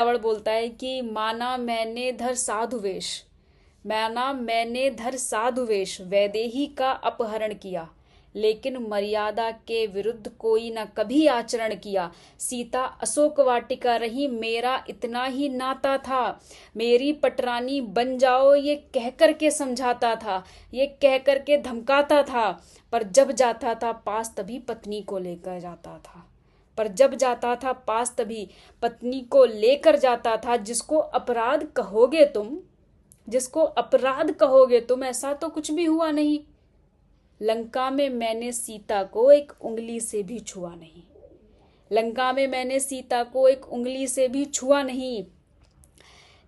रावण बोलता है कि माना मैंने धर साधु वेश वैदेही का अपहरण किया, लेकिन मर्यादा के विरुद्ध कोई न कभी आचरण किया। सीता अशोक वाटिका रही, मेरा इतना ही नाता था। मेरी पटरानी बन जाओ ये कह कर के समझाता था, ये कह कर के धमकाता था, पर जब जाता था पास तभी पत्नी को लेकर जाता था। पर जब जाता था पास तभी पत्नी को लेकर जाता था। जिसको अपराध कहोगे तुम, ऐसा तो कुछ भी हुआ नहीं। लंका में मैंने सीता को एक उंगली से भी छुआ नहीं। लंका में मैंने सीता को एक उंगली से भी छुआ नहीं।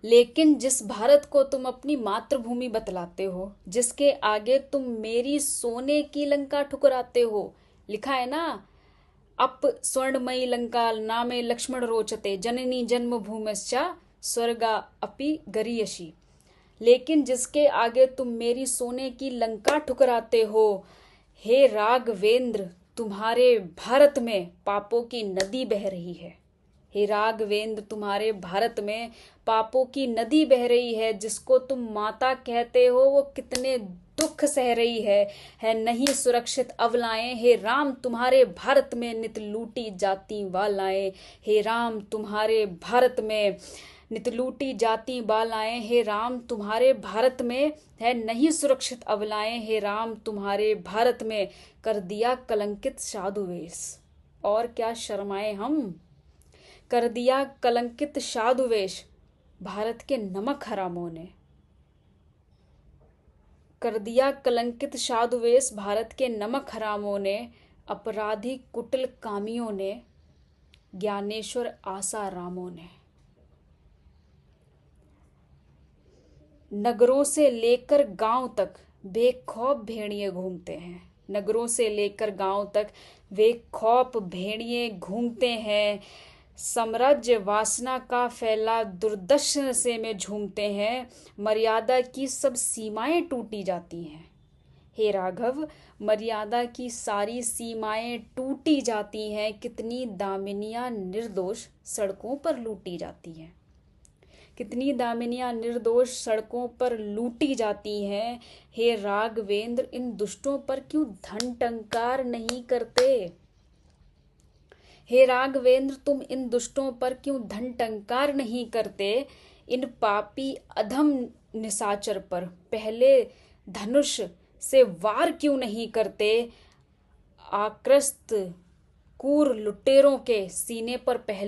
लेकिन जिस भारत को तुम अपनी मातृभूमि बतलाते हो, जिसके आगे तुम मेरी सोने की लंका ठुकराते हो, लिखा है ना, अप स्वर्णमयी लंका नामे लक्ष्मण रोचते जननी जन्मभूमिश्चा स्वर्गा अपि गरीयसी। लेकिन जिसके आगे तुम मेरी सोने की लंका ठुकराते हो, हे राघवेंद्र, तुम्हारे भारत में पापों की नदी बह रही है। हे राघवेंद्र, तुम्हारे भारत में पापों की नदी बह रही है। जिसको तुम माता कहते हो वो कितने दुख सह रही है नहीं सुरक्षित अवलाएं। हे राम, तुम्हारे भारत में नित लूटी जाती वालाएं। हे राम, तुम्हारे भारत में नित लूटी जाती बालाएं। हे राम, तुम्हारे भारत में है नहीं सुरक्षित अवलाएं। हे राम, तुम्हारे भारत में कर दिया कलंकित साधु वेश। और क्या शर्माए हम, कर दिया कलंकित साधु वेश भारत के नमक हरामों ने। कर दिया कलंकित साधु वेश भारत के नमक हरामों ने, अपराधी कुटिल कामियों ने, ज्ञानेश्वर आसा रामों ने। नगरों से लेकर गांव तक बेखौफ भेड़िए घूमते हैं। नगरों से लेकर गांव तक बेखौफ भेड़िए घूमते हैं। साम्राज्य वासना का फैला दुर्दर्शन से में झूमते हैं। मर्यादा की सब सीमाएं टूटी जाती हैं। हे राघव, मर्यादा की सारी सीमाएं टूटी जाती हैं। कितनी दामिनियां निर्दोष सड़कों पर लूटी जाती हैं। कितनी दामिनियां निर्दोष सड़कों पर लूटी जाती हैं। हे राघवेंद्र, इन दुष्टों पर क्यों धन टंकार नहीं करते। हे राघवेंद्र, तुम इन दुष्टों पर क्यों धन टंकार नहीं करते। इन पापी अधम निशाचर पर पहले धनुष से वार क्यों नहीं करते। आक्रस्त क्रूर लुटेरों के सीने पर पहले